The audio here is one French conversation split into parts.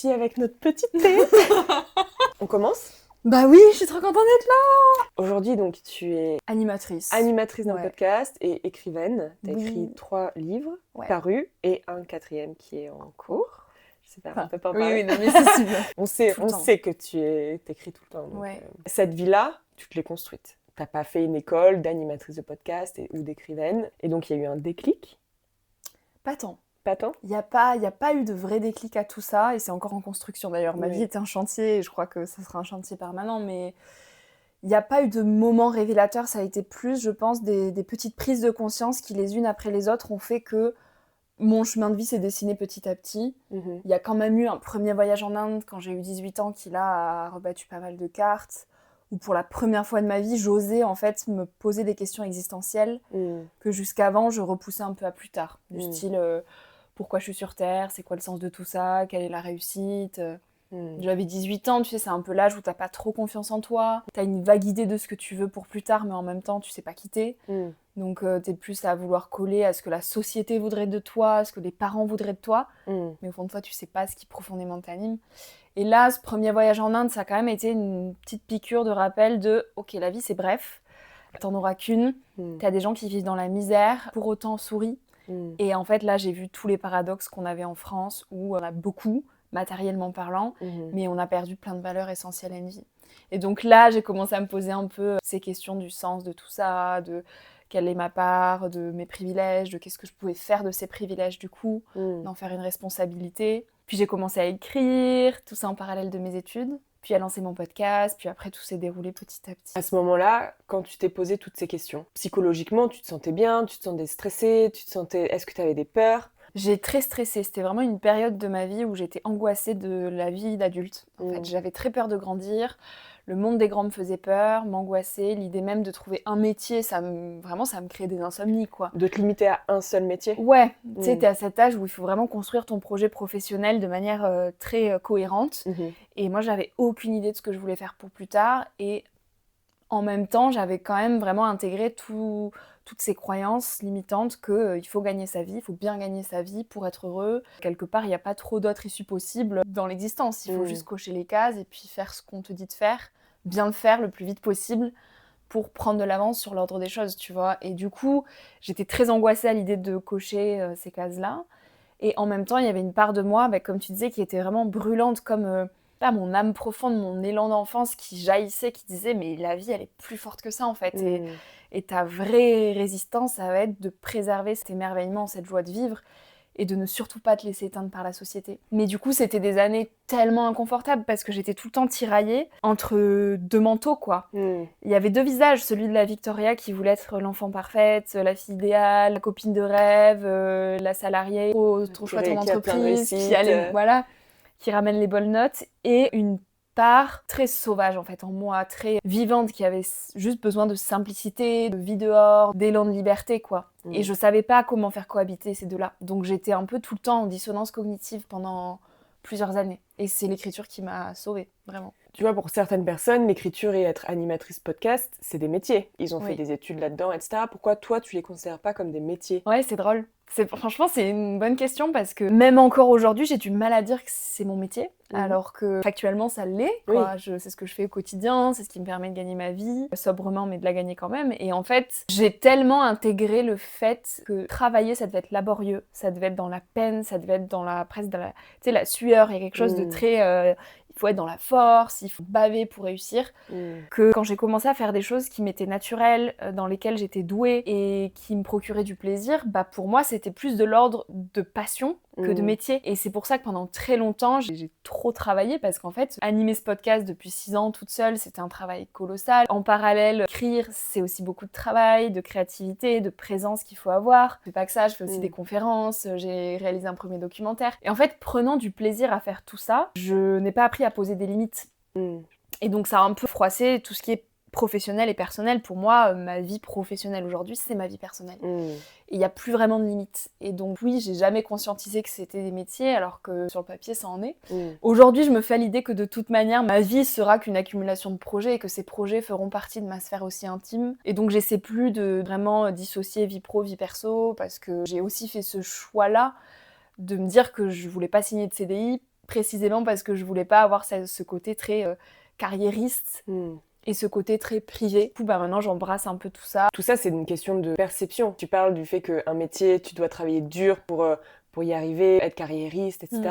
ici avec notre petite thé. On commence ? Bah oui, je suis trop contente d'être là. Aujourd'hui, donc, tu es Animatrice dans le podcast et écrivaine. Tu as écrit 3 livres parus et un 4e qui est en cours. Je sais pas, on peut pas en parler. Oui, non, mais c'est super. On sait que tu écris tout le temps. Donc, cette vie-là, tu te l'es construite. T'as pas fait une école d'animatrice de podcast ou d'écrivaine. Et donc, il y a eu un déclic. Pas tant. Pas tant ? Il n'y a pas eu de vrai déclic à tout ça, et c'est encore en construction d'ailleurs. Ma vie est un chantier, et je crois que ça sera un chantier permanent, mais il n'y a pas eu de moment révélateur. Ça a été plus, je pense, des petites prises de conscience qui, les unes après les autres, ont fait que mon chemin de vie s'est dessiné petit à petit. Il y a quand même eu un premier voyage en Inde quand j'ai eu 18 ans qui, là, a rebattu pas mal de cartes, où pour la première fois de ma vie, j'osais en fait me poser des questions existentielles que jusqu'avant, je repoussais un peu à plus tard. Du style... pourquoi je suis sur Terre, c'est quoi le sens de tout ça, quelle est la réussite. J'avais 18 ans, tu sais, c'est un peu l'âge où t'as pas trop confiance en toi, t'as une vague idée de ce que tu veux pour plus tard, mais en même temps, tu sais pas quitter. Donc t'es plus à vouloir coller à ce que la société voudrait de toi, à ce que les parents voudraient de toi, mais au fond de toi, tu sais pas ce qui profondément t'anime. Et là, ce premier voyage en Inde, ça a quand même été une petite piqûre de rappel de « Ok, la vie, c'est bref, t'en auras qu'une, t'as des gens qui vivent dans la misère, pour autant souris. » Et en fait, là, j'ai vu tous les paradoxes qu'on avait en France, où on a beaucoup, matériellement parlant, mais on a perdu plein de valeurs essentielles à une vie. Et donc là, j'ai commencé à me poser un peu ces questions du sens de tout ça, de quelle est ma part, de mes privilèges, de qu'est-ce que je pouvais faire de ces privilèges du coup, d'en faire une responsabilité. Puis j'ai commencé à écrire, tout ça en parallèle de mes études. Puis à lancer mon podcast, puis après tout s'est déroulé petit à petit. À ce moment-là, quand tu t'es posé toutes ces questions, psychologiquement, tu te sentais bien, tu te sentais stressée, est-ce que tu avais des peurs ? J'ai très stressé, c'était vraiment une période de ma vie où j'étais angoissée de la vie d'adulte. En fait, j'avais très peur de grandir, le monde des grands me faisait peur, m'angoissait, l'idée même de trouver un métier, ça me créait des insomnies, quoi. De te limiter à un seul métier ? Ouais, tu sais, t'es à cet âge où il faut vraiment construire ton projet professionnel de manière très cohérente. Et moi, j'avais aucune idée de ce que je voulais faire pour plus tard. Et en même temps, j'avais quand même vraiment intégré toutes ces croyances limitantes qu'il faut gagner sa vie, il faut bien gagner sa vie pour être heureux. Quelque part, il n'y a pas trop d'autres issues possibles dans l'existence. Il faut juste cocher les cases et puis faire ce qu'on te dit de faire, bien le faire le plus vite possible pour prendre de l'avance sur l'ordre des choses, tu vois. Et du coup, j'étais très angoissée à l'idée de cocher ces cases-là. Et en même temps, il y avait une part de moi, comme tu disais, qui était vraiment brûlante, comme mon âme profonde, mon élan d'enfance qui jaillissait, qui disait « mais la vie, elle est plus forte que ça, en fait ». Et ta vraie résistance, ça va être de préserver cet émerveillement, cette joie de vivre, et de ne surtout pas te laisser éteindre par la société. Mais du coup, c'était des années tellement inconfortables parce que j'étais tout le temps tiraillée entre deux manteaux, quoi. Il y avait deux visages, celui de la Victoria qui voulait être l'enfant parfaite, la fille idéale, la copine de rêve, la salariée trop chouette en entreprise, qui ramène les bonnes notes, et une part très sauvage en fait en moi, très vivante, qui avait juste besoin de simplicité, de vie dehors, d'élan de liberté, quoi. Et je savais pas comment faire cohabiter ces deux-là. Donc j'étais un peu tout le temps en dissonance cognitive pendant plusieurs années. Et c'est l'écriture qui m'a sauvée, vraiment. Tu vois, pour certaines personnes, l'écriture et être animatrice podcast, c'est des métiers. Ils ont fait des études là-dedans, etc. Pourquoi toi, tu les considères pas comme des métiers ? Ouais, c'est drôle. Franchement, c'est une bonne question parce que même encore aujourd'hui, j'ai du mal à dire que c'est mon métier, alors que factuellement, ça l'est, quoi. C'est ce que je fais au quotidien, c'est ce qui me permet de gagner ma vie, sobrement, mais de la gagner quand même. Et en fait, j'ai tellement intégré le fait que travailler, ça devait être laborieux, ça devait être dans la peine, ça devait être dans la sueur, il y a quelque chose de très... il faut être dans la force, il faut baver pour réussir. Que quand j'ai commencé à faire des choses qui m'étaient naturelles, dans lesquelles j'étais douée et qui me procuraient du plaisir, pour moi c'était plus de l'ordre de passion que de métier. Et c'est pour ça que pendant très longtemps, j'ai trop travaillé parce qu'en fait, animer ce podcast depuis 6 ans toute seule, c'était un travail colossal. En parallèle, écrire, c'est aussi beaucoup de travail, de créativité, de présence qu'il faut avoir. Je fais pas que ça, je fais aussi des conférences, j'ai réalisé un premier documentaire. Et en fait, prenant du plaisir à faire tout ça, je n'ai pas appris à poser des limites. Et donc ça a un peu froissé tout ce qui est professionnel et personnel. Pour moi, ma vie professionnelle aujourd'hui, c'est ma vie personnelle. Et il n'y a plus vraiment de limites. Et donc oui, j'ai jamais conscientisé que c'était des métiers, alors que sur le papier, ça en est. Aujourd'hui, je me fais à l'idée que de toute manière, ma vie sera qu'une accumulation de projets et que ces projets feront partie de ma sphère aussi intime. Et donc j'essaie plus de vraiment dissocier vie pro, vie perso, parce que j'ai aussi fait ce choix-là de me dire que je voulais pas signer de CDI, précisément parce que je voulais pas avoir ce côté très carriériste et ce côté très privé. Du coup, maintenant, j'embrasse un peu tout ça. Tout ça, c'est une question de perception. Tu parles du fait qu'un métier, tu dois travailler dur pour y arriver, être carriériste, etc.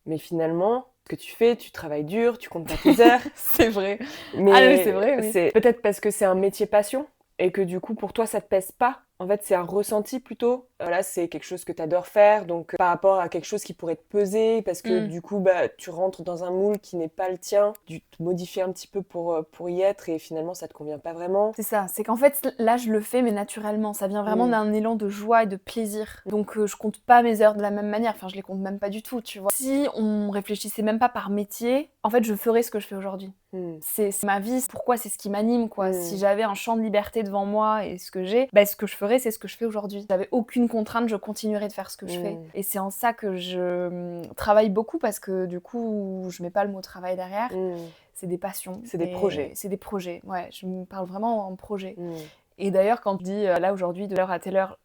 Mais finalement, ce que tu fais, tu travailles dur, tu comptes pas tes heures. C'est vrai. Mais oui, c'est vrai, oui. C'est peut-être parce que c'est un métier passion et que du coup, pour toi, ça te pèse pas. En fait, c'est un ressenti plutôt. Voilà, c'est quelque chose que tu adores faire. Donc, par rapport à quelque chose qui pourrait te peser, parce que du coup, tu rentres dans un moule qui n'est pas le tien, tu te modifies un petit peu pour y être et finalement, ça te convient pas vraiment. C'est ça. C'est qu'en fait, là, je le fais, mais naturellement. Ça vient vraiment d'un élan de joie et de plaisir. Donc, je compte pas mes heures de la même manière. Enfin, je les compte même pas du tout, tu vois. Si on réfléchissait même pas par métier, en fait, je ferais ce que je fais aujourd'hui. C'est ma vie. Pourquoi c'est ce qui m'anime, quoi. Si j'avais un champ de liberté devant moi et ce que j'ai, ce que je ferais, c'est ce que je fais aujourd'hui. Si j'avais aucune contrainte, je continuerais de faire ce que je fais. Et c'est en ça que je travaille beaucoup parce que du coup, je mets pas le mot travail derrière. C'est des passions. C'est des projets. C'est des projets, ouais. Je me parle vraiment en projet. Et d'ailleurs, quand je dis là aujourd'hui, de l'heure à telle heure,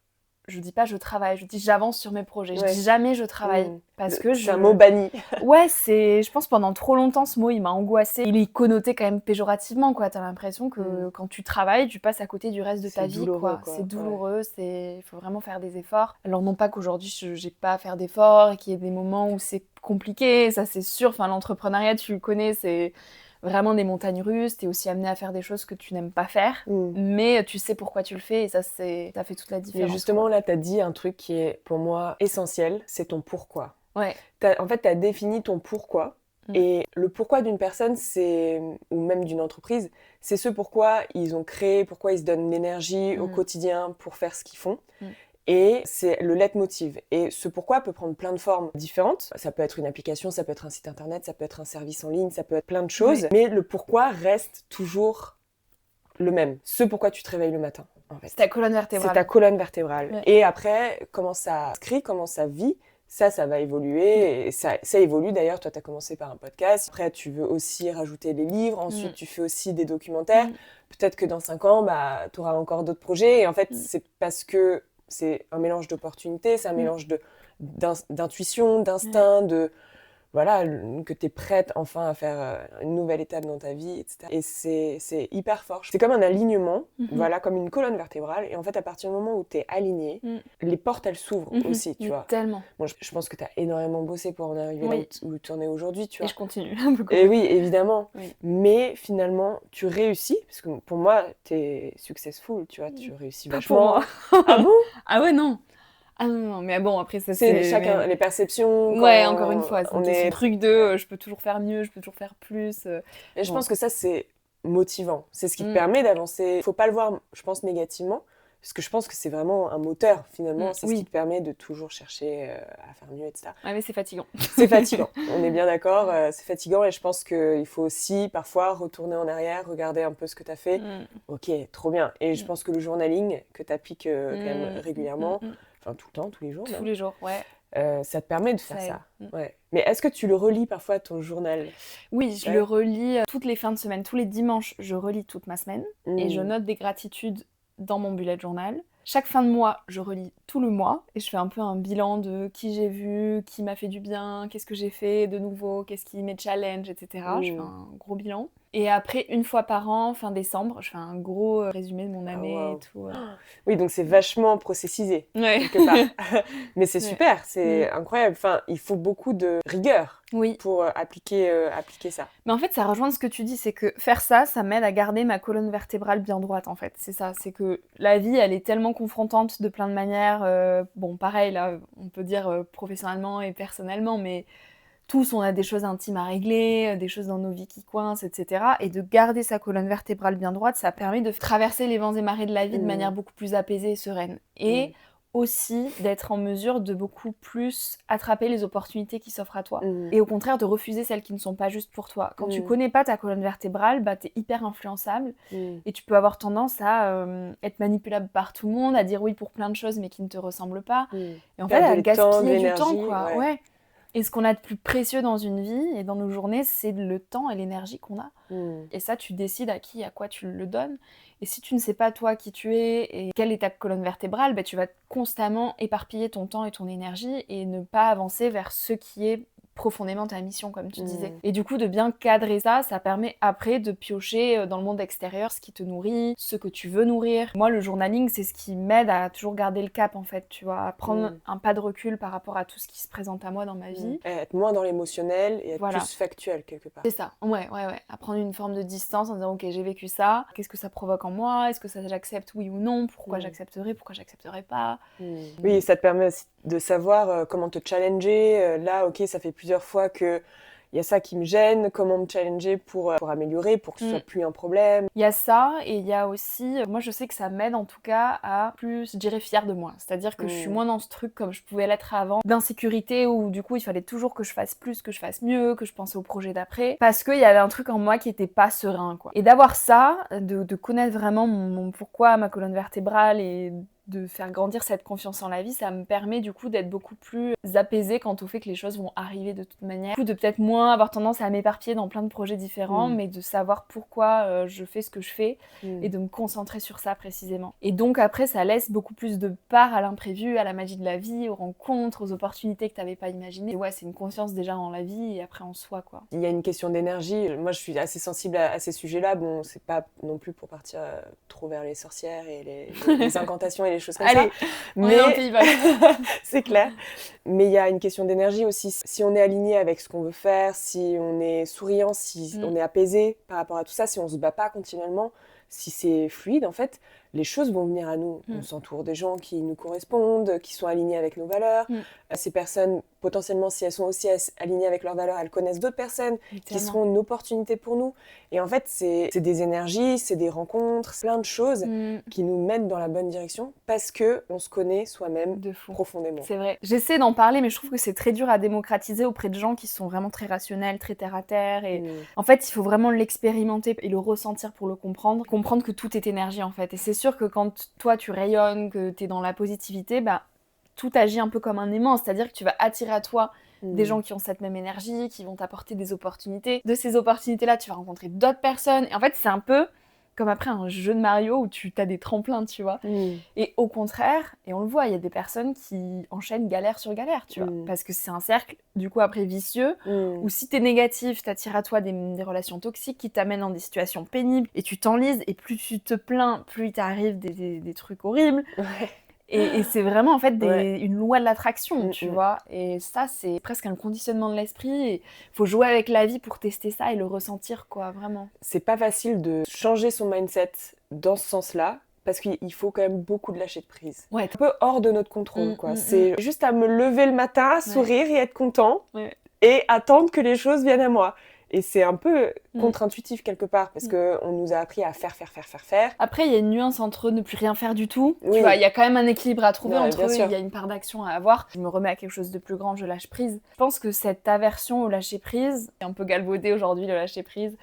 je dis pas je travaille, je dis j'avance sur mes projets. Je dis jamais je travaille. Parce que c'est un mot banni. Ouais, je pense pendant trop longtemps, ce mot, il m'a angoissée. Il est connoté quand même péjorativement, quoi. T'as l'impression que quand tu travailles, tu passes à côté du reste de ta vie, quoi. C'est douloureux, il faut vraiment faire des efforts. Alors non pas qu'aujourd'hui, j'ai pas à faire d'efforts et qu'il y ait des moments où c'est compliqué, ça c'est sûr. Enfin, l'entrepreneuriat, tu le connais, c'est vraiment des montagnes russes, t'es aussi amené à faire des choses que tu n'aimes pas faire, mais tu sais pourquoi tu le fais et ça fait toute la différence. Mais justement, là, t'as dit un truc qui est pour moi essentiel, c'est ton pourquoi. Ouais. En fait, t'as défini ton pourquoi. Et le pourquoi d'une personne, ou même d'une entreprise, c'est ce pourquoi ils ont créé, pourquoi ils se donnent l'énergie au quotidien pour faire ce qu'ils font. Et c'est le leitmotiv. Et ce pourquoi peut prendre plein de formes différentes. Ça peut être une application, ça peut être un site internet, ça peut être un service en ligne, ça peut être plein de choses. Mais le pourquoi reste toujours le même. Ce pourquoi tu te réveilles le matin, en fait. C'est ta colonne vertébrale. C'est ta colonne vertébrale. Ouais. Et après, comment ça s'inscrit, comment ça vit, ça va évoluer. Et ça évolue d'ailleurs. Toi, tu as commencé par un podcast. Après, tu veux aussi rajouter des livres. Ensuite, tu fais aussi des documentaires. Peut-être que dans 5 ans, tu auras encore d'autres projets. Et en fait, c'est parce que c'est un mélange d'opportunités, c'est un mélange d'intuition, d'instinct, voilà, que tu es prête enfin à faire une nouvelle étape dans ta vie, etc. Et c'est hyper fort. C'est comme un alignement, voilà, comme une colonne vertébrale. Et en fait, à partir du moment où tu es aligné, les portes, elles s'ouvrent aussi, tu vois. Tellement. Bon, je pense que tu as énormément bossé pour en arriver là où tu en es aujourd'hui, tu vois. Et je continue un peu. Et oui, évidemment. Oui. Mais finalement, tu réussis, parce que pour moi, tu es successful, tu vois, tu réussis vachement. Pour moi. Ah bon? Ah ouais, non. Ah non, mais bon, après ça c'est chacun, les perceptions. Ouais, encore une fois, c'est un truc de je peux toujours faire mieux, je peux toujours faire plus. Et je pense que ça, c'est motivant. C'est ce qui te permet d'avancer. Il faut pas le voir, je pense, négativement, parce que je pense que c'est vraiment un moteur, finalement. C'est ce qui te permet de toujours chercher à faire mieux, etc. Ouais, mais c'est fatigant. C'est fatigant, on est bien d'accord. C'est fatigant et je pense qu'il faut aussi, parfois, retourner en arrière, regarder un peu ce que tu as fait. Ok, trop bien. Et je pense que le journaling, que tu appliques quand même régulièrement, enfin tout le temps, tous les jours. Tous les jours, ouais. Ça te permet de faire ça. Ouais. Mais est-ce que tu le relis parfois à ton journal? Oui, je le relis toutes les fins de semaine. Tous les dimanches, je relis toute ma semaine et je note des gratitudes dans mon bullet journal. Chaque fin de mois, je relis tout le mois et je fais un peu un bilan de qui j'ai vu, qui m'a fait du bien, qu'est-ce que j'ai fait de nouveau, qu'est-ce qui m'est challenge, etc. Je fais un gros bilan. Et après, une fois par an, fin décembre, je fais un gros résumé de mon année et tout. Oui, donc c'est vachement processisé, quelque part. Mais c'est super, c'est incroyable. Enfin, il faut beaucoup de rigueur pour appliquer ça. Mais en fait, ça rejoint ce que tu dis, c'est que faire ça, ça m'aide à garder ma colonne vertébrale bien droite, en fait. C'est ça, c'est que la vie, elle est tellement confrontante de plein de manières. Bon, pareil, là, on peut dire professionnellement et personnellement, mais tous, on a des choses intimes à régler, des choses dans nos vies qui coincent, etc. Et de garder sa colonne vertébrale bien droite, ça permet de traverser les vents et marées de la vie de manière beaucoup plus apaisée et sereine. Et aussi d'être en mesure de beaucoup plus attraper les opportunités qui s'offrent à toi. Et au contraire, de refuser celles qui ne sont pas justes pour toi. Quand tu connais pas ta colonne vertébrale, t'es hyper influençable. Et tu peux avoir tendance à être manipulable par tout le monde, à dire oui pour plein de choses, mais qui ne te ressemblent pas. Et en fait, à gaspiller du temps, quoi. Ouais. Et ce qu'on a de plus précieux dans une vie et dans nos journées, c'est le temps et l'énergie qu'on a. Et ça, tu décides à qui, à quoi tu le donnes. Et si tu ne sais pas toi qui tu es et quelle est ta colonne vertébrale, tu vas constamment éparpiller ton temps et ton énergie et ne pas avancer vers ce qui est profondément ta mission, comme tu disais. Et du coup, de bien cadrer ça, ça permet après de piocher dans le monde extérieur ce qui te nourrit, ce que tu veux nourrir. Moi, le journaling, c'est ce qui m'aide à toujours garder le cap, en fait, tu vois, à prendre un pas de recul par rapport à tout ce qui se présente à moi dans ma vie. Et être moins dans l'émotionnel et être plus factuel, quelque part. C'est ça, ouais. À prendre une forme de distance en disant, ok, j'ai vécu ça, qu'est-ce que ça provoque en moi, est-ce que ça j'accepte, oui ou non, pourquoi j'accepterais pas. Oui, ça te permet aussi de savoir comment te challenger. Là, ok, ça fait plusieurs fois que il y a ça qui me gêne, comment me challenger pour améliorer, pour que ce soit plus un problème. Il y a ça, et il y a aussi, moi je sais que ça m'aide en tout cas à plus, je dirais, fière de moi. C'est-à-dire que je suis moins dans ce truc comme je pouvais l'être avant, d'insécurité, où du coup il fallait toujours que je fasse plus, que je fasse mieux, que je pense au projet d'après, parce qu'il y avait un truc en moi qui était pas serein, quoi. Et d'avoir ça, de connaître vraiment mon pourquoi, ma colonne vertébrale, et de faire grandir cette confiance en la vie, ça me permet du coup d'être beaucoup plus apaisée quant au fait que les choses vont arriver de toute manière. Du coup, de peut-être moins avoir tendance à m'éparpiller dans plein de projets différents, mais de savoir pourquoi je fais ce que je fais et de me concentrer sur ça précisément. Et donc après, ça laisse beaucoup plus de part à l'imprévu, à la magie de la vie, aux rencontres, aux opportunités que t'avais pas imaginées. Et ouais, c'est une confiance déjà en la vie et après en soi, quoi. Il y a une question d'énergie. Moi, je suis assez sensible à ces sujets-là. Bon, c'est pas non plus pour partir trop vers les sorcières et les incantations et les choses comme ça. Mais c'est clair. Mais il y a une question d'énergie aussi. Si on est aligné avec ce qu'on veut faire, si on est souriant, si on est apaisé par rapport à tout ça, si on se bat pas continuellement, si c'est fluide, en fait, les choses vont venir à nous. On s'entoure des gens qui nous correspondent, qui sont alignés avec nos valeurs. Ces personnes, potentiellement, si elles sont aussi alignées avec leurs valeurs, elles connaissent d'autres personnes qui seront une opportunité pour nous. Et en fait, c'est des énergies, c'est des rencontres, plein de choses qui nous mettent dans la bonne direction parce qu'on se connaît soi-même profondément. C'est vrai. J'essaie d'en parler, mais je trouve que c'est très dur à démocratiser auprès de gens qui sont vraiment très rationnels, très terre-à-terre. Et en fait, il faut vraiment l'expérimenter et le ressentir pour le comprendre. Comprendre que tout est énergie, en fait. Et c'est sûr que quand toi, tu rayonnes, que tu es dans la positivité, bah, tout agit un peu comme un aimant. C'est-à-dire que tu vas attirer à toi des gens qui ont cette même énergie, qui vont t'apporter des opportunités. De ces opportunités-là, tu vas rencontrer d'autres personnes. Et en fait, c'est un peu comme après un jeu de Mario où tu as des tremplins, tu vois. Et au contraire, et on le voit, il y a des personnes qui enchaînent galère sur galère, tu vois. Parce que c'est un cercle, du coup, après vicieux, où si t'es négatif, t'attires à toi des relations toxiques qui t'amènent dans des situations pénibles, et tu t'enlises, et plus tu te plains, plus il t'arrive des trucs horribles. Et c'est vraiment en fait une loi de l'attraction, tu vois. Et ça, c'est presque un conditionnement de l'esprit. Il faut jouer avec la vie pour tester ça et le ressentir, quoi, vraiment. C'est pas facile de changer son mindset dans ce sens-là, parce qu'il faut quand même beaucoup de lâcher de prise. Ouais. Un peu hors de notre contrôle, quoi. C'est juste à me lever le matin, sourire et être content, et attendre que les choses viennent à moi. Et c'est un peu contre-intuitif quelque part, parce qu'on nous a appris à faire. Après, il y a une nuance entre ne plus rien faire du tout. Tu vois, il y a quand même un équilibre à trouver entre eux, il y a une part d'action à avoir. Je me remets à quelque chose de plus grand, je lâche prise. Je pense que cette aversion au lâcher prise, est un peu galvaudé aujourd'hui, le lâcher prise.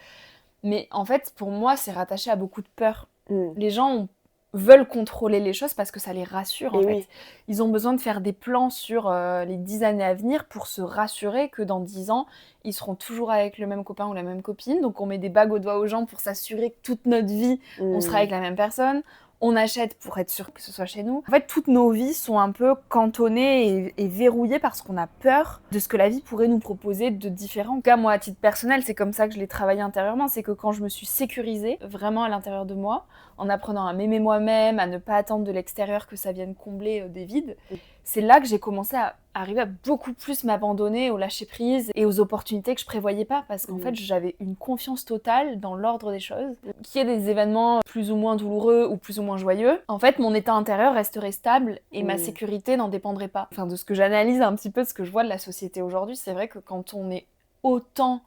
Mais en fait, pour moi, c'est rattaché à beaucoup de peur. Les gens veulent contrôler les choses parce que ça les rassure, en fait. Ils ont besoin de faire des plans sur les 10 années à venir pour se rassurer que dans 10 ans, ils seront toujours avec le même copain ou la même copine. Donc on met des bagues aux doigts aux gens pour s'assurer que toute notre vie, on sera avec la même personne. On achète pour être sûr que ce soit chez nous. En fait, toutes nos vies sont un peu cantonnées et verrouillées parce qu'on a peur de ce que la vie pourrait nous proposer de différent. En tout cas, moi, à titre personnel, c'est comme ça que je l'ai travaillé intérieurement. C'est que quand je me suis sécurisée vraiment à l'intérieur de moi, en apprenant à m'aimer moi-même, à ne pas attendre de l'extérieur que ça vienne combler des vides, c'est là que j'ai commencé à arriver à beaucoup plus m'abandonner au lâcher-prise et aux opportunités que je prévoyais pas, parce qu'en fait, j'avais une confiance totale dans l'ordre des choses. Qu'il y ait des événements plus ou moins douloureux ou plus ou moins joyeux, en fait, mon état intérieur resterait stable et ma sécurité n'en dépendrait pas. Enfin, de ce que j'analyse un petit peu, de ce que je vois de la société aujourd'hui, c'est vrai que quand on est autant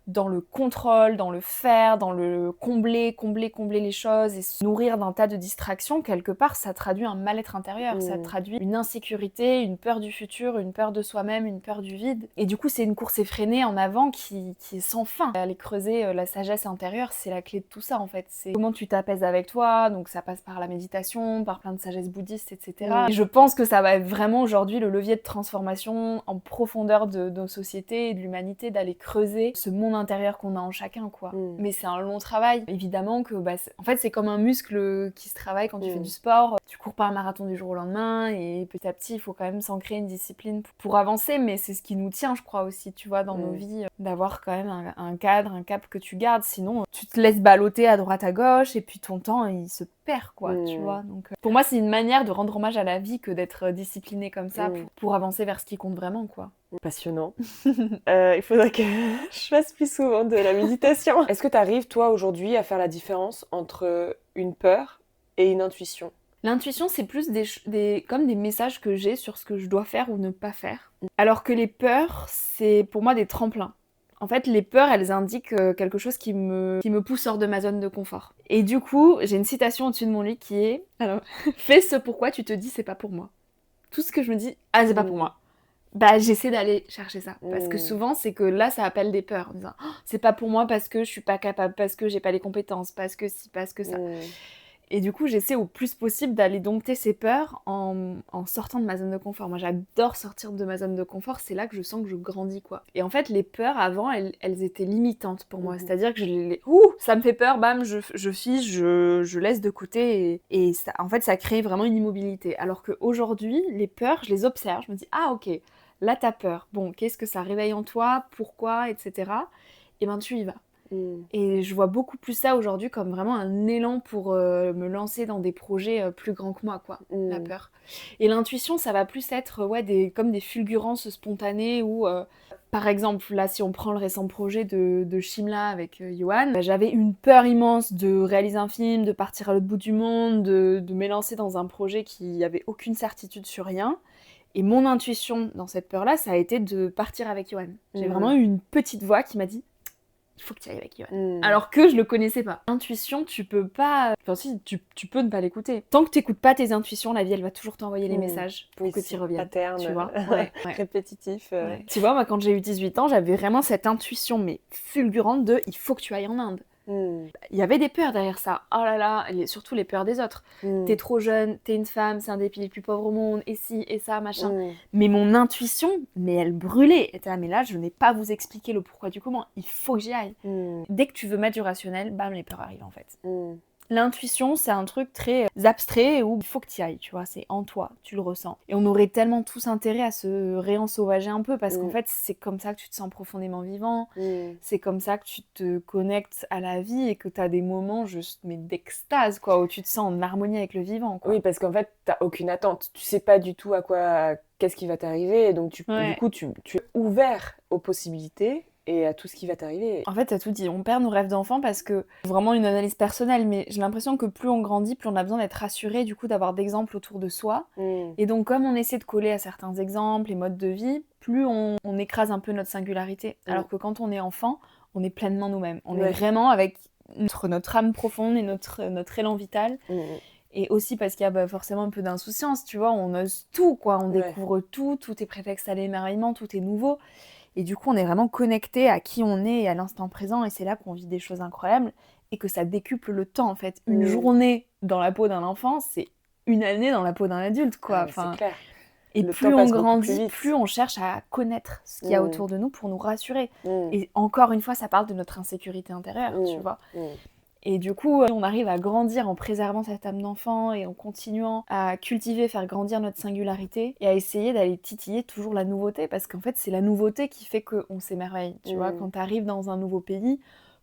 dans le contrôle, dans le faire, dans le combler les choses et se nourrir d'un tas de distractions, quelque part, ça traduit un mal-être intérieur, ça traduit une insécurité, une peur du futur, une peur de soi-même, une peur du vide. Et du coup, c'est une course effrénée en avant qui est sans fin. Aller creuser la sagesse intérieure, c'est la clé de tout ça, en fait. C'est comment tu t'apaises avec toi, donc ça passe par la méditation, par plein de sagesse bouddhiste, etc. Et je pense que ça va être vraiment aujourd'hui le levier de transformation en profondeur de nos sociétés et de l'humanité, d'aller creuser ce monde intérieur qu'on a en chacun, quoi. Mais c'est un long travail. Évidemment que, en fait, c'est comme un muscle qui se travaille quand tu fais du sport. Tu cours pas un marathon du jour au lendemain et petit à petit, il faut quand même s'ancrer une discipline pour avancer. Mais c'est ce qui nous tient, je crois aussi, tu vois, dans nos vies, d'avoir quand même un cadre, un cap que tu gardes. Sinon, tu te laisses balloter à droite à gauche et puis ton temps, il se perd, quoi, tu vois. Donc, pour moi, c'est une manière de rendre hommage à la vie que d'être discipliné comme ça pour avancer vers ce qui compte vraiment, quoi. Passionnant. Il faudrait que je fasse plus souvent de la méditation. Est-ce que tu arrives, toi, aujourd'hui, à faire la différence entre une peur et une intuition? L'intuition, c'est plus comme des messages que j'ai sur ce que je dois faire ou ne pas faire. Alors que les peurs, c'est pour moi des tremplins. En fait, les peurs, elles indiquent quelque chose qui me pousse hors de ma zone de confort. Et du coup, j'ai une citation au-dessus de mon lit qui est « Fais ce pourquoi tu te dis c'est pas pour moi ». Tout ce que je me dis « Ah, c'est pas pour moi ». J'essaie d'aller chercher ça. Parce que souvent, c'est que là, ça appelle des peurs. En disant oh, c'est pas pour moi parce que je suis pas capable, parce que j'ai pas les compétences, parce que si, parce que ça. Et du coup, j'essaie au plus possible d'aller dompter ces peurs en sortant de ma zone de confort. Moi, j'adore sortir de ma zone de confort. C'est là que je sens que je grandis, quoi. Et en fait, les peurs, avant, elles étaient limitantes pour moi. C'est-à-dire que ça me fait peur, bam, je fige, je laisse de côté. Et ça, en fait, ça crée vraiment une immobilité. Alors qu'aujourd'hui, les peurs, je les observe. Je me dis, ah, ok, là, t'as peur. Bon, qu'est-ce que ça réveille en toi? Pourquoi? Etc. Et ben, tu y vas. Et je vois beaucoup plus ça aujourd'hui comme vraiment un élan pour me lancer dans des projets plus grands que moi, quoi, la peur. Et l'intuition, ça va plus être comme des fulgurances spontanées où, par exemple, là, si on prend le récent projet de Shimla avec Yoann, j'avais une peur immense de réaliser un film, de partir à l'autre bout du monde, de m'élancer dans un projet qui avait aucune certitude sur rien. Et mon intuition dans cette peur-là, ça a été de partir avec Yoann. J'ai vraiment eu une petite voix qui m'a dit il faut que tu ailles avec Yoann. Alors que je le connaissais pas. Intuition, tu peux pas... Enfin si, tu peux ne pas l'écouter. Tant que tu n'écoutes pas tes intuitions, la vie, elle va toujours t'envoyer les messages pour que tu y reviennes. Pattern. Tu vois répétitif. Ouais. Tu vois, moi, quand j'ai eu 18 ans, j'avais vraiment cette intuition, mais fulgurante de « il faut que tu ailles en Inde ». Il y avait des peurs derrière ça. Oh là là, et surtout les peurs des autres. T'es trop jeune, t'es une femme, c'est un des pays les plus pauvres au monde, et ci, et ça, machin. Mais mon intuition, mais elle brûlait. Et mais là, je n'ai pas à vous expliquer le pourquoi du comment. Il faut que j'y aille. Dès que tu veux mettre du rationnel, bam, les peurs arrivent en fait. L'intuition, c'est un truc très abstrait où il faut que tu y ailles, tu vois, c'est en toi, tu le ressens. Et on aurait tellement tous intérêt à se réensauvager un peu parce qu'en fait, c'est comme ça que tu te sens profondément vivant, c'est comme ça que tu te connectes à la vie et que tu as des moments juste d'extase, quoi, où tu te sens en harmonie avec le vivant, quoi. Oui, parce qu'en fait, tu n'as aucune attente, tu sais pas du tout qu'est-ce qui va t'arriver, et donc du coup, tu es ouvert aux possibilités et à tout ce qui va t'arriver. En fait, t'as tout dit. On perd nos rêves d'enfant parce que, vraiment une analyse personnelle, mais j'ai l'impression que plus on grandit, plus on a besoin d'être rassuré, du coup, d'avoir d'exemples autour de soi. Et donc, comme on essaie de coller à certains exemples et modes de vie, plus on écrase un peu notre singularité. Alors que quand on est enfant, on est pleinement nous-mêmes. On est vraiment avec notre âme profonde et notre élan vital. Et aussi parce qu'il y a forcément un peu d'insouciance, tu vois, on ose tout, quoi. On découvre tout est prétexte à l'émerveillement, tout est nouveau. Et du coup, on est vraiment connecté à qui on est et à l'instant présent. Et c'est là qu'on vit des choses incroyables et que ça décuple le temps, en fait. Une journée dans la peau d'un enfant, c'est une année dans la peau d'un adulte, quoi. C'est clair. Et plus on grandit, plus on cherche à connaître ce qu'il y a autour de nous pour nous rassurer. Et encore une fois, ça parle de notre insécurité intérieure, tu vois. Et du coup, on arrive à grandir en préservant cette âme d'enfant et en continuant à cultiver, faire grandir notre singularité et à essayer d'aller titiller toujours la nouveauté parce qu'en fait, c'est la nouveauté qui fait qu'on s'émerveille. Tu vois, quand tu arrives dans un nouveau pays,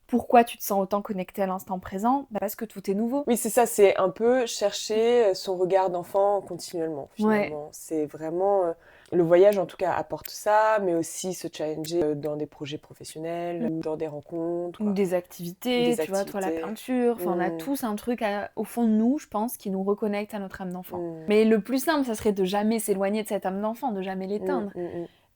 pourquoi tu te sens autant connecté à l'instant présent ? Parce que tout est nouveau. Oui, c'est ça, c'est un peu chercher son regard d'enfant continuellement, finalement. C'est vraiment... Le voyage, en tout cas, apporte ça, mais aussi se challenger dans des projets professionnels, ou dans des rencontres. Ou des activités, tu vois, toi la peinture. Enfin, on a tous un truc au fond de nous, je pense, qui nous reconnecte à notre âme d'enfant. Mais le plus simple, ça serait de jamais s'éloigner de cette âme d'enfant, de jamais l'éteindre.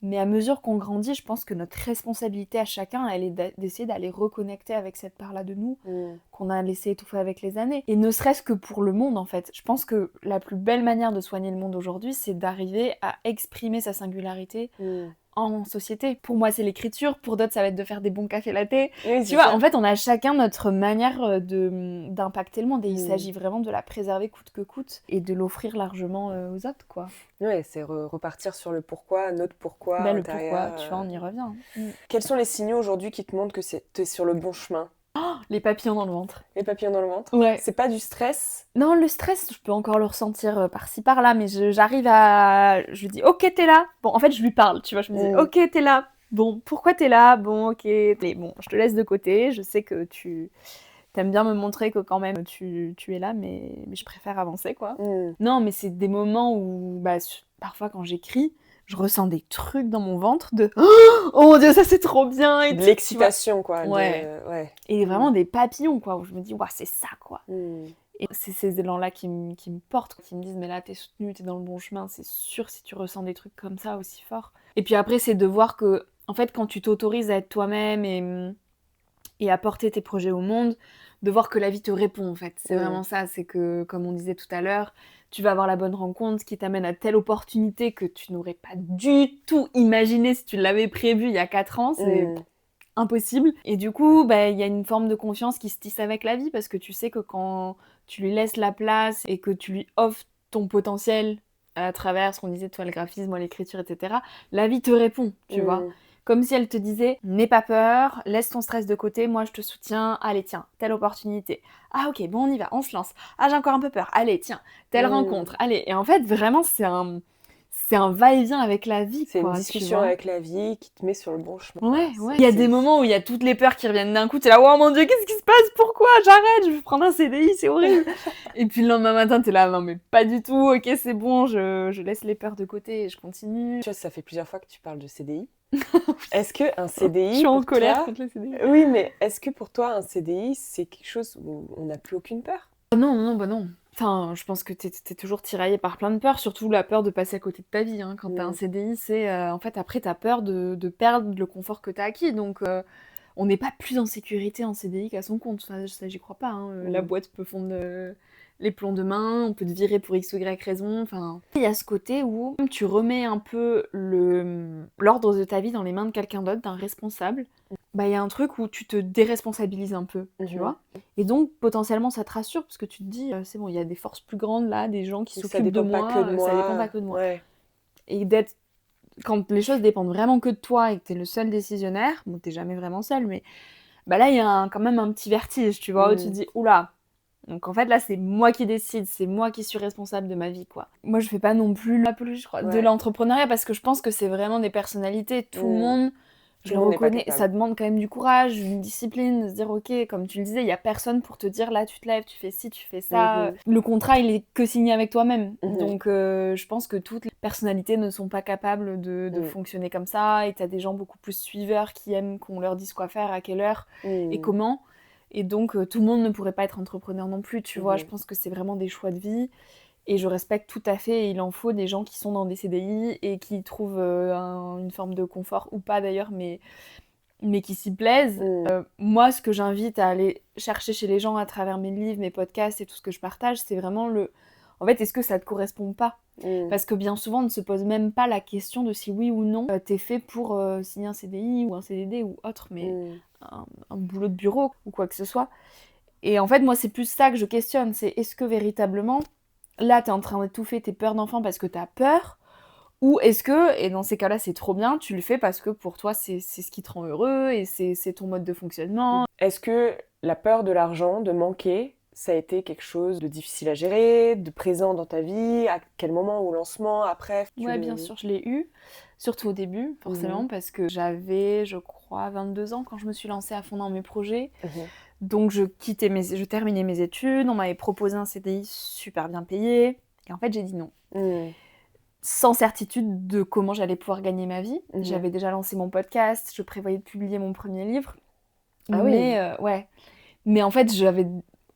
Mais à mesure qu'on grandit, je pense que notre responsabilité à chacun, elle est d'essayer d'aller reconnecter avec cette part-là de nous qu'on a laissé étouffer avec les années. Et ne serait-ce que pour le monde, en fait. Je pense que la plus belle manière de soigner le monde aujourd'hui, c'est d'arriver à exprimer sa singularité en société. Pour moi, c'est l'écriture. Pour d'autres, ça va être de faire des bons cafés latte. Oui, Tu vois, en fait, on a chacun notre manière d'impacter le monde. Et il Mm. s'agit vraiment de la préserver coûte que coûte et de l'offrir largement aux autres, quoi. Ouais, c'est repartir sur le pourquoi, notre pourquoi Le intérieur. pourquoi, tu vois, on y revient. Quels sont les signaux aujourd'hui qui te montrent que t'es sur le bon chemin? Les papillons dans le ventre. Les papillons dans le ventre? Ouais. C'est pas du stress? Non, le stress, je peux encore le ressentir par-ci, par-là, mais j'arrive à... Je lui dis, ok, t'es là. Bon, en fait, je lui parle, tu vois, je me dis, ok, t'es là. Bon, pourquoi t'es là? Bon, ok. Mais bon, je te laisse de côté, je sais que tu... T'aimes bien me montrer que quand même tu es là, mais je préfère avancer, quoi. Non, mais c'est des moments où, parfois quand j'écris, je ressens des trucs dans mon ventre de « Oh mon Dieu, ça c'est trop bien !» et de l'excitation, quoi. Ouais. Ouais. Et vraiment des papillons, quoi, où je me dis « Waouh, c'est ça, quoi !» Mm. Et c'est ces élans-là qui me portent, qui me disent « Mais là, t'es soutenue, t'es dans le bon chemin, c'est sûr si tu ressens des trucs comme ça aussi fort. » Et puis après, c'est de voir que, en fait, quand tu t'autorises à être toi-même et à porter tes projets au monde, de voir que la vie te répond, en fait. C'est vraiment ça, c'est que, comme on disait tout à l'heure, tu vas avoir la bonne rencontre qui t'amène à telle opportunité que tu n'aurais pas du tout imaginé si tu l'avais prévu il y a 4 ans, c'est impossible. Et du coup, y a une forme de confiance qui se tisse avec la vie, parce que tu sais que quand tu lui laisses la place et que tu lui offres ton potentiel à travers ce qu'on disait, toi, le graphisme, moi, l'écriture, etc., la vie te répond, tu vois. Comme si elle te disait « N'aie pas peur, laisse ton stress de côté, moi je te soutiens, allez tiens, telle opportunité. Ah ok, bon on y va, on se lance. Ah j'ai encore un peu peur, allez tiens, telle rencontre, allez. » Et en fait vraiment c'est un va-et-vient avec la vie, c'est quoi. C'est une discussion avec la vie qui te met sur le bon chemin. Ouais. Il y a des moments où il y a toutes les peurs qui reviennent d'un coup, t'es là « Oh mon Dieu, qu'est-ce qui se passe? Pourquoi? J'arrête, je vais prendre un CDI, c'est horrible. » Et puis le lendemain matin, t'es là « Non mais pas du tout, ok c'est bon, je laisse les peurs de côté et je continue. » Tu vois, ça fait plusieurs fois que tu parles de CDI. Est-ce qu'un CDI, je suis en pour colère toi... contre le CDI. Oui, mais est-ce que pour toi, un CDI, c'est quelque chose où on n'a plus aucune peur? Non. Enfin, je pense que t'es toujours tiraillé par plein de peurs, surtout la peur de passer à côté de ta vie. Hein. Quand t'as un CDI, c'est... en fait, après, t'as peur de perdre le confort que t'as acquis. Donc, on n'est pas plus en sécurité en CDI qu'à son compte. Enfin, ça, j'y crois pas. Hein. La boîte peut fondre les plombs demain, on peut te virer pour X ou Y raison. Enfin, il y a ce côté où tu remets un peu l'ordre de ta vie dans les mains de quelqu'un d'autre, d'un responsable. Il y a un truc où tu te déresponsabilises un peu, tu vois. Et donc, potentiellement, ça te rassure, parce que tu te dis, c'est bon, il y a des forces plus grandes là, des gens qui s'occupent de moi, ça dépend pas que de moi. Ouais. Et quand les choses dépendent vraiment que de toi et que t'es le seul décisionnaire, bon, t'es jamais vraiment seul, mais là, il y a quand même un petit vertige, tu vois, où tu te dis, oula. Donc en fait, là, c'est moi qui décide, c'est moi qui suis responsable de ma vie, quoi. Moi, je fais pas non plus l'apologie, je crois, de l'entrepreneuriat, parce que je pense que c'est vraiment des personnalités. Tout le monde, je le reconnais, ça demande quand même du courage, une discipline, de se dire, ok, comme tu le disais, il y a personne pour te dire, là, tu te lèves, tu fais ci, tu fais ça. Le contrat, il est que signé avec toi-même. Donc je pense que toutes les personnalités ne sont pas capables de fonctionner comme ça, et t'as des gens beaucoup plus suiveurs qui aiment qu'on leur dise quoi faire, à quelle heure et comment. Et donc, tout le monde ne pourrait pas être entrepreneur non plus, tu vois. Je pense que c'est vraiment des choix de vie. Et je respecte tout à fait, il en faut des gens qui sont dans des CDI et qui trouvent une forme de confort, ou pas d'ailleurs, mais qui s'y plaisent. Moi, ce que j'invite à aller chercher chez les gens à travers mes livres, mes podcasts et tout ce que je partage, c'est vraiment en fait, est-ce que ça te correspond pas? Parce que bien souvent, on ne se pose même pas la question de si oui ou non t'es fait pour signer un CDI ou un CDD ou autre, mais un boulot de bureau ou quoi que ce soit. Et en fait, moi, c'est plus ça que je questionne, c'est est-ce que véritablement, là, t'es en train d'étouffer tes peurs d'enfant parce que t'as peur, ou est-ce que, et dans ces cas-là, c'est trop bien, tu le fais parce que pour toi, c'est ce qui te rend heureux et c'est ton mode de fonctionnement. Est-ce que la peur de l'argent, de manquer, ça a été quelque chose de difficile à gérer, de présent dans ta vie? À quel moment? Au lancement? Après? Ouais, bien sûr, je l'ai eu. Surtout au début, forcément, parce que j'avais, je crois, 22 ans quand je me suis lancée à fond dans mes projets. Donc, je terminais mes études, on m'avait proposé un CDI super bien payé. Et en fait, j'ai dit non. Sans certitude de comment j'allais pouvoir gagner ma vie. J'avais déjà lancé mon podcast, je prévoyais de publier mon premier livre. Ah mais, ouais. Mais en fait, j'avais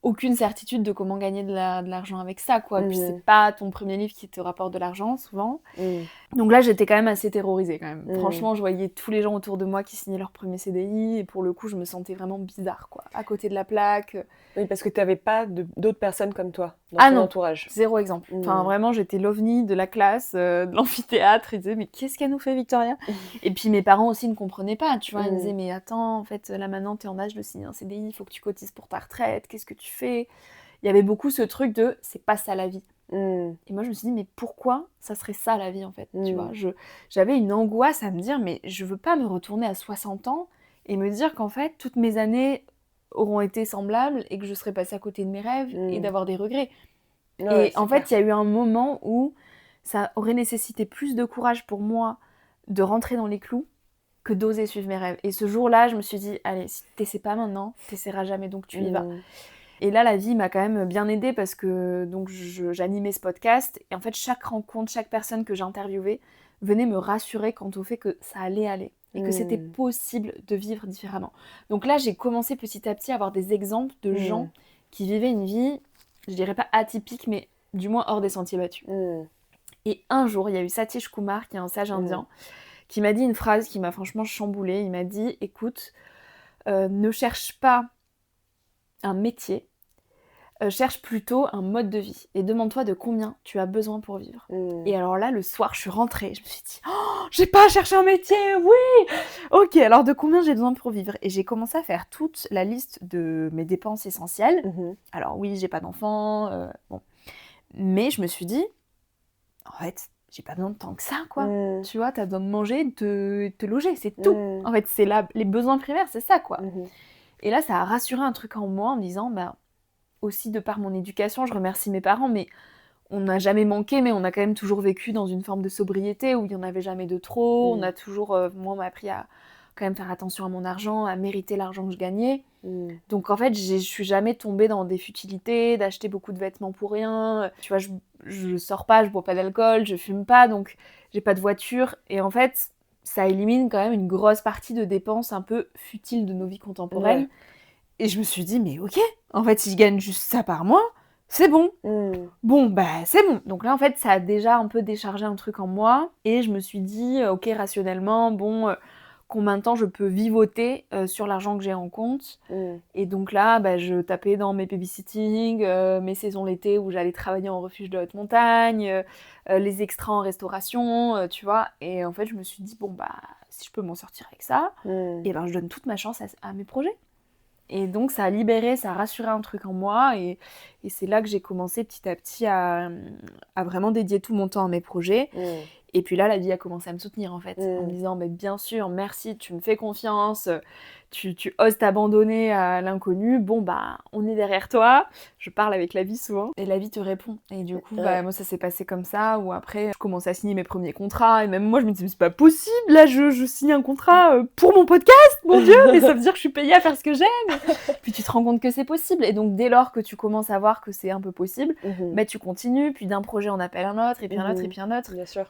aucune certitude de comment gagner de l'argent avec ça, quoi. Puis Mhm. c'est pas ton premier livre qui te rapporte de l'argent, souvent. Mhm. Donc là, j'étais quand même assez terrorisée, quand même. Mhm. Franchement, je voyais tous les gens autour de moi qui signaient leur premier CDI, et pour le coup, je me sentais vraiment bizarre, quoi. À côté de la plaque. Oui, parce que tu n'avais pas d'autres personnes comme toi dans Ah ton non, entourage. zéro exemple. Enfin, vraiment, j'étais l'ovni de la classe, de l'amphithéâtre. Ils disaient, mais qu'est-ce qu'elle nous fait, Victoria? Et puis mes parents aussi ne comprenaient pas, tu vois. Ils me disaient, mais attends, en fait, là maintenant, t'es en âge de signer un CDI, il faut que tu cotises pour ta retraite, qu'est-ce que tu fais? Il y avait beaucoup ce truc de, c'est pas ça la vie. Et moi, je me suis dit, mais pourquoi ça serait ça la vie, en fait, tu vois? J'avais une angoisse à me dire, mais je veux pas me retourner à 60 ans et me dire qu'en fait, toutes mes années auront été semblables et que je serais passée à côté de mes rêves et d'avoir des regrets. Ouais, et en fait, il y a eu un moment où ça aurait nécessité plus de courage pour moi de rentrer dans les clous que d'oser suivre mes rêves. Et ce jour-là, je me suis dit, allez, si t'essaies pas maintenant, t'essaieras jamais, donc tu y vas. Et là, la vie m'a quand même bien aidée parce que donc j'animais ce podcast et en fait, chaque rencontre, chaque personne que j'interviewais venait me rassurer quant au fait que ça allait aller et que c'était possible de vivre différemment. Donc là, j'ai commencé petit à petit à avoir des exemples de gens qui vivaient une vie, je dirais pas atypique, mais du moins hors des sentiers battus. Et un jour, il y a eu Satish Kumar, qui est un sage indien, qui m'a dit une phrase qui m'a franchement chamboulée. Il m'a dit, écoute, ne cherche pas un métier, cherche plutôt un mode de vie et demande-toi de combien tu as besoin pour vivre. Et alors là, le soir, je suis rentrée, je me suis dit, oh, j'ai pas cherché un métier, oui. Ok, alors de combien j'ai besoin pour vivre? Et j'ai commencé à faire toute la liste de mes dépenses essentielles. Alors oui, j'ai pas d'enfant, bon. Mais je me suis dit, en fait, j'ai pas besoin de tant que ça, quoi. Tu vois, t'as besoin de manger, de te loger, c'est tout. En fait, c'est les besoins primaires, c'est ça, quoi. Et là, ça a rassuré un truc en moi en me disant, bah, aussi de par mon éducation, je remercie mes parents, mais on n'a jamais manqué, mais on a quand même toujours vécu dans une forme de sobriété où il n'y en avait jamais de trop. On a toujours, moi, on m'a appris à quand même faire attention à mon argent, à mériter l'argent que je gagnais. Donc en fait, je suis jamais tombée dans des futilités, d'acheter beaucoup de vêtements pour rien. Tu vois, je sors pas, je bois pas d'alcool, je fume pas, donc j'ai pas de voiture. Et en fait, ça élimine quand même une grosse partie de dépenses un peu futiles de nos vies contemporaines. Ouais. Et je me suis dit, mais ok, en fait, si je gagne juste ça par mois, c'est bon. Bon, bah, c'est bon. Donc là, en fait, ça a déjà un peu déchargé un truc en moi. Et je me suis dit, ok, rationnellement, bon, combien de temps je peux vivoter sur l'argent que j'ai en compte. Et donc là, bah, je tapais dans mes babysitting, mes saisons l'été où j'allais travailler en refuge de haute montagne, les extras en restauration, tu vois. Et en fait, je me suis dit, bon, bah, si je peux m'en sortir avec ça, et ben, je donne toute ma chance à mes projets. Et donc, ça a libéré, ça a rassuré un truc en moi. Et c'est là que j'ai commencé petit à petit à vraiment dédier tout mon temps à mes projets. Et puis là, la vie a commencé à me soutenir, en fait, en me disant, mais bien sûr, merci, tu me fais confiance, tu oses t'abandonner à l'inconnu, bon, bah, on est derrière toi. Je parle avec la vie souvent, et la vie te répond. Et du coup, bah, moi, ça s'est passé comme ça, où après, je commençais à signer mes premiers contrats, et même moi, je me disais, mais c'est pas possible, là, je signe un contrat pour mon podcast, mon Dieu, mais ça veut dire que je suis payée à faire ce que j'aime. Puis tu te rends compte que c'est possible, et donc, dès lors que tu commences à voir que c'est un peu possible, bah, tu continues, puis d'un projet, on appelle un autre, et puis un autre, et puis un autre. Bien sûr.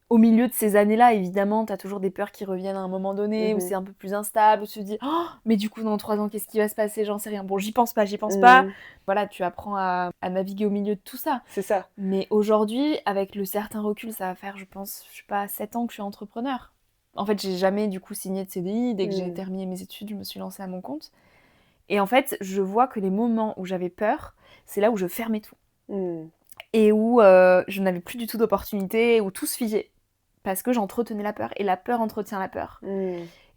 Au milieu de ces années-là, évidemment, t'as toujours des peurs qui reviennent à un moment donné, où c'est un peu plus instable, où tu te dis oh, mais du coup, dans 3 ans, qu'est-ce qui va se passer? J'en sais rien. Bon, j'y pense pas. Voilà, tu apprends à naviguer au milieu de tout ça. C'est ça. Mais aujourd'hui, avec le certain recul, ça va faire, je pense, je sais pas, 7 ans que je suis entrepreneur. En fait, j'ai jamais, du coup, signé de CDI. Dès que j'ai terminé mes études, je me suis lancée à mon compte. Et en fait, je vois que les moments où j'avais peur, c'est là où je fermais tout. Et où je n'avais plus du tout d'opportunités, où tout se figeait. Parce que j'entretenais la peur. Et la peur entretient la peur.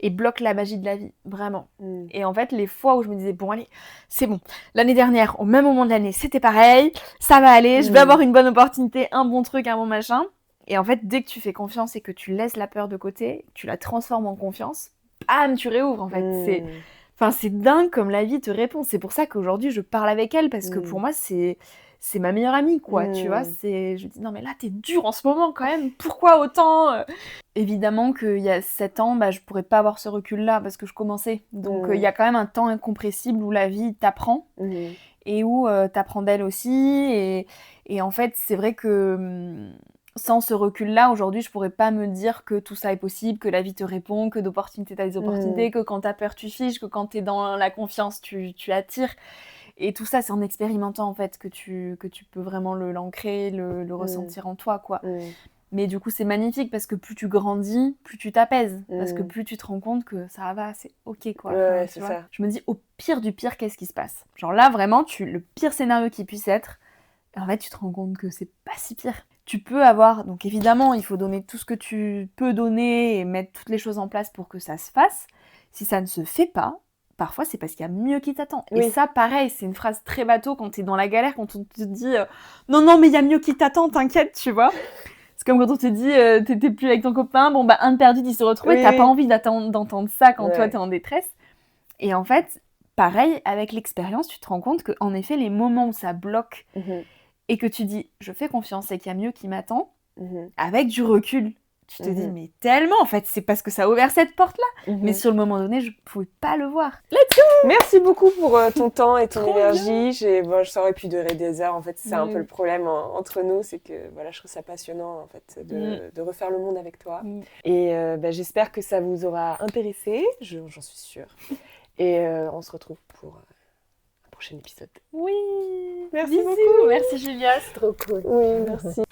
Et bloque la magie de la vie, vraiment. Et en fait, les fois où je me disais, bon allez, c'est bon. L'année dernière, au même moment de l'année, c'était pareil. Ça va aller, je vais avoir une bonne opportunité, un bon truc, un bon machin. Et en fait, dès que tu fais confiance et que tu laisses la peur de côté, tu la transformes en confiance, bam, tu réouvres en fait. C'est dingue comme la vie te répond. C'est pour ça qu'aujourd'hui, je parle avec elle. Parce que pour moi, c'est ma meilleure amie, quoi, tu vois. Je me dis, non, mais là, t'es dure en ce moment, quand même. Pourquoi autant Évidemment qu'il y a 7 ans, bah, je pourrais pas avoir ce recul-là parce que je commençais. Donc, il y a quand même un temps incompressible où la vie t'apprend et où t'apprends d'elle aussi. Et en fait, c'est vrai que sans ce recul-là, aujourd'hui, je pourrais pas me dire que tout ça est possible, que la vie te répond, que d'opportunités t'as des opportunités, que quand t'as peur, tu figes, que quand t'es dans la confiance, tu attires. Et tout ça, c'est en expérimentant en fait que tu peux vraiment l'ancrer, le ressentir en toi, quoi. Mais du coup, c'est magnifique parce que plus tu grandis, plus tu t'apaises. Parce que plus tu te rends compte que ça va, c'est ok, quoi. Ouais, c'est ça. Je me dis, au pire du pire, qu'est-ce qui se passe? Genre là, vraiment, le pire scénario qui puisse être, en fait, tu te rends compte que c'est pas si pire. Tu peux avoir, donc évidemment, il faut donner tout ce que tu peux donner et mettre toutes les choses en place pour que ça se fasse. Si ça ne se fait pas, parfois c'est parce qu'il y a mieux qui t'attend. Oui. Et ça, pareil, c'est une phrase très bateau quand t'es dans la galère, quand on te dit non, non, mais il y a mieux qui t'attend, t'inquiète, tu vois. C'est comme quand on te dit t'étais plus avec ton copain, bon bah un de perdu, il se retrouve, t'as pas envie d'entendre ça quand toi t'es en détresse. Et en fait, pareil, avec l'expérience, tu te rends compte qu'en effet, les moments où ça bloque et que tu dis je fais confiance et qu'il y a mieux qui m'attend, avec du recul, tu te dis mais tellement, en fait, c'est parce que ça a ouvert cette porte-là. Mais sur le moment donné, je pouvais pas le voir. Let's go! Merci beaucoup pour ton temps et ton énergie. Ça aurait pu durer des heures. En fait, c'est un peu le problème entre nous, c'est que voilà, je trouve ça passionnant en fait de refaire le monde avec toi. Et j'espère que ça vous aura intéressé. J'en suis sûre. Et on se retrouve pour un prochain épisode. Oui. Merci Bisous. beaucoup. Merci Julia, c'est trop cool. Oui, merci.